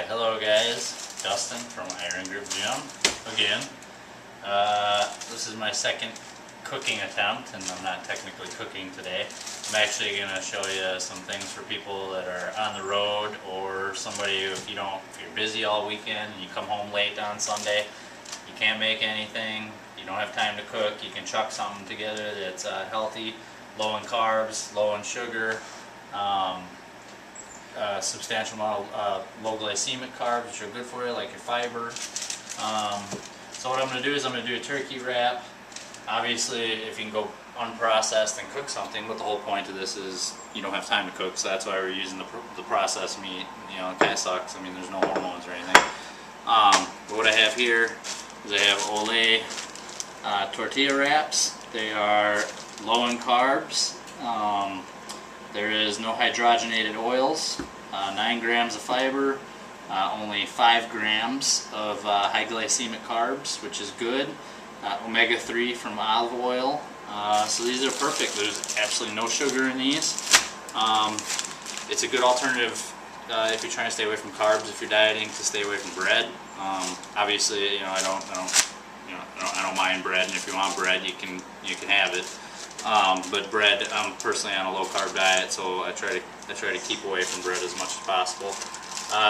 Hello guys, Dustin from Iron Grip Gym again. This is my second cooking attempt, and I'm not technically cooking today. I'm actually going to show you some things for people that are on the road, or somebody if you're busy all weekend and you come home late on Sunday, you can't make anything, you don't have time to cook, you can chuck something together that's healthy, low in carbs, low in sugar. Substantial amount of low glycemic carbs, which are good for you, like your fiber. So what I'm going to do is I'm going to do a turkey wrap. Obviously, if you can go unprocessed and cook something, but the whole point of this is you don't have time to cook, so that's why we're using the processed meat. You know, it kind of sucks. I mean, there's no hormones or anything. But what I have here is I have Olay tortilla wraps. They are low in carbs. There is no hydrogenated oils, 9 grams of fiber, only 5 grams of high glycemic carbs, which is good, omega-3 from olive oil. So these are perfect. There's absolutely no sugar in these. It's a good alternative if you're trying to stay away from carbs, if you're dieting, to stay away from bread. Obviously, I don't mind bread, and if you want bread, you can have it. But bread, I'm personally on a low carb diet, so I try to keep away from bread as much as possible.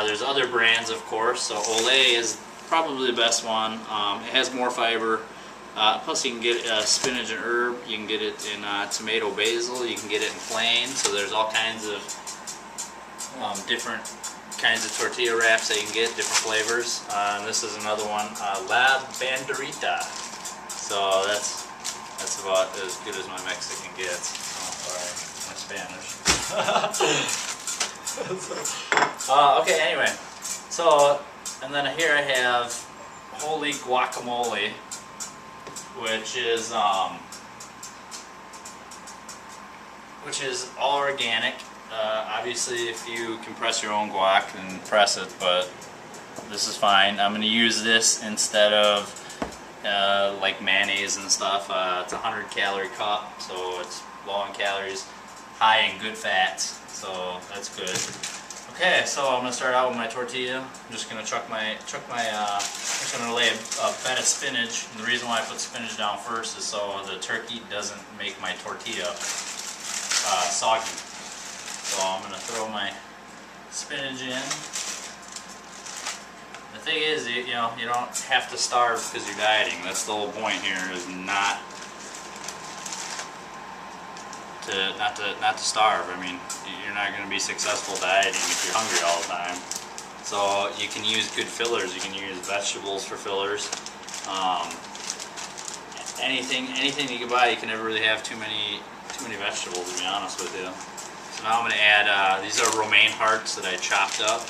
There's other brands, of course. So Olay is probably the best one. It has more fiber. Plus, you can get spinach and herb. You can get it in tomato basil. You can get it in plain. So there's all kinds of different kinds of tortilla wraps that you can get, different flavors. And this is another one, La Banderita. So that's about as good as my Mexican gets. Oh, sorry, my Spanish. Okay, anyway. So, and then here I have holy guacamole, which is all organic. Obviously, if you can press your own guac, then press it, but this is fine. I'm going to use this instead of like mayonnaise and stuff. It's a 100-calorie cup, so it's low in calories, high in good fats, so that's good. Okay, so I'm gonna start out with my tortilla. I'm just gonna I'm just gonna lay a bed of spinach. And the reason why I put spinach down first is so the turkey doesn't make my tortilla soggy. So I'm gonna throw my spinach in. The thing is, you don't have to starve because you're dieting. That's the whole point here, is not to starve. I mean, you're not going to be successful dieting if you're hungry all the time. So you can use good fillers. You can use vegetables for fillers. Anything you can buy, you can never really have too many vegetables, to be honest with you. So now I'm going to add these are romaine hearts that I chopped up.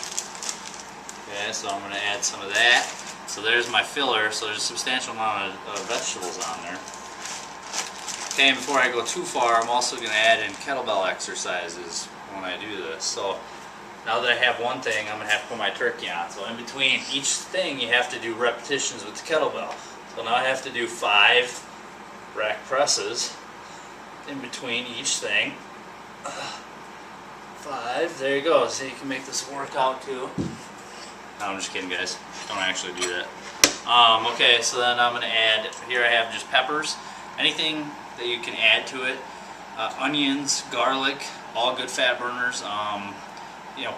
Okay, so I'm going to add some of that. So there's my filler, so there's a substantial amount of vegetables on there. Okay, and before I go too far, I'm also going to add in kettlebell exercises when I do this. So now that I have one thing, I'm going to have to put my turkey on. So in between each thing, you have to do repetitions with the kettlebell. So now I have to do 5 rack presses in between each thing. 5, there you go. So you can make this work out too. No, I'm just kidding, guys. Don't actually do that. Okay, so then I'm going to add, here I have just peppers. Anything that you can add to it. Onions, garlic, all good fat burners.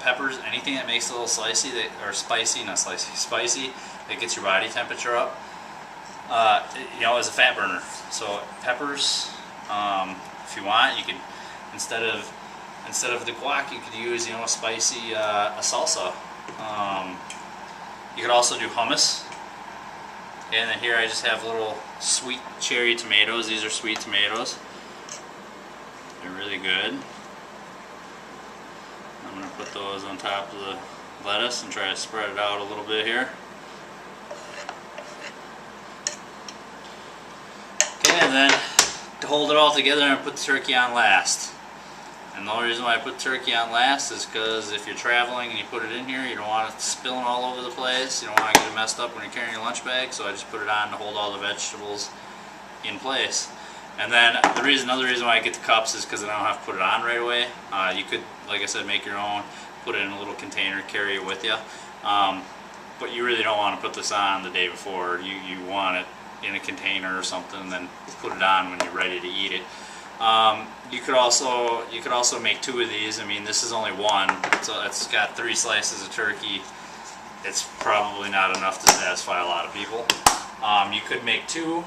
Peppers, anything that makes it a little spicy, spicy, that gets your body temperature up. As a fat burner. So peppers, if you want, you could, instead of the guac, you could use, a spicy a salsa. You could also do hummus. And then here I just have little sweet cherry tomatoes. These are sweet tomatoes. They're really good. I'm going to put those on top of the lettuce and try to spread it out a little bit here. Okay, and then to hold it all together, I'm going to put the turkey on last. And the only reason why I put turkey on last is because if you're traveling and you put it in here, you don't want it spilling all over the place. You don't want to get it messed up when you're carrying your lunch bag, so I just put it on to hold all the vegetables in place. And then another reason why I get the cups is because I don't have to put it on right away. You could, like I said, make your own, put it in a little container, carry it with you. But you really don't want to put this on the day before. You want it in a container or something, and then put it on when you're ready to eat it. You could also make 2 of these. I mean, this is only one, so it's got 3 slices of turkey. It's probably not enough to satisfy a lot of people. You could make 2,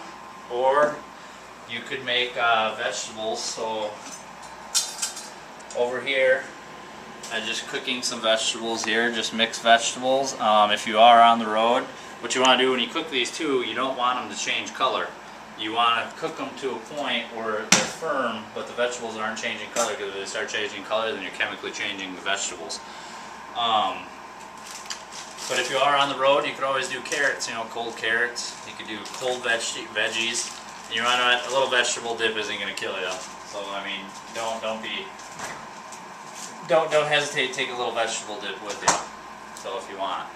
or you could make vegetables. So over here, I'm just cooking some vegetables here, just mixed vegetables. If you are on the road, what you want to do when you cook these too, you don't want them to change color. You want to cook them to a point where they're firm, but the vegetables aren't changing color, because if they start changing color, then you're chemically changing the vegetables. But if you are on the road, you could always do carrots, you know, cold carrots. You could do cold veggies. And you know, a little vegetable dip isn't going to kill you. So I mean, don't hesitate to take a little vegetable dip with you. So if you want.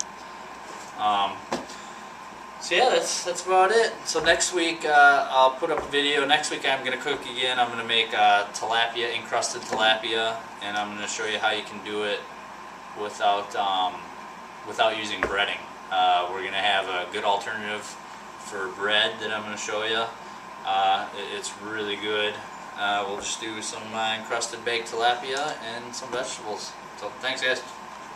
So yeah, that's about it. So next week I'll put up a video. Next week I'm going to cook again. I'm going to make tilapia, encrusted tilapia, and I'm going to show you how you can do it without using breading. We're going to have a good alternative for bread that I'm going to show you. It's really good. We'll just do some encrusted baked tilapia and some vegetables. So thanks guys.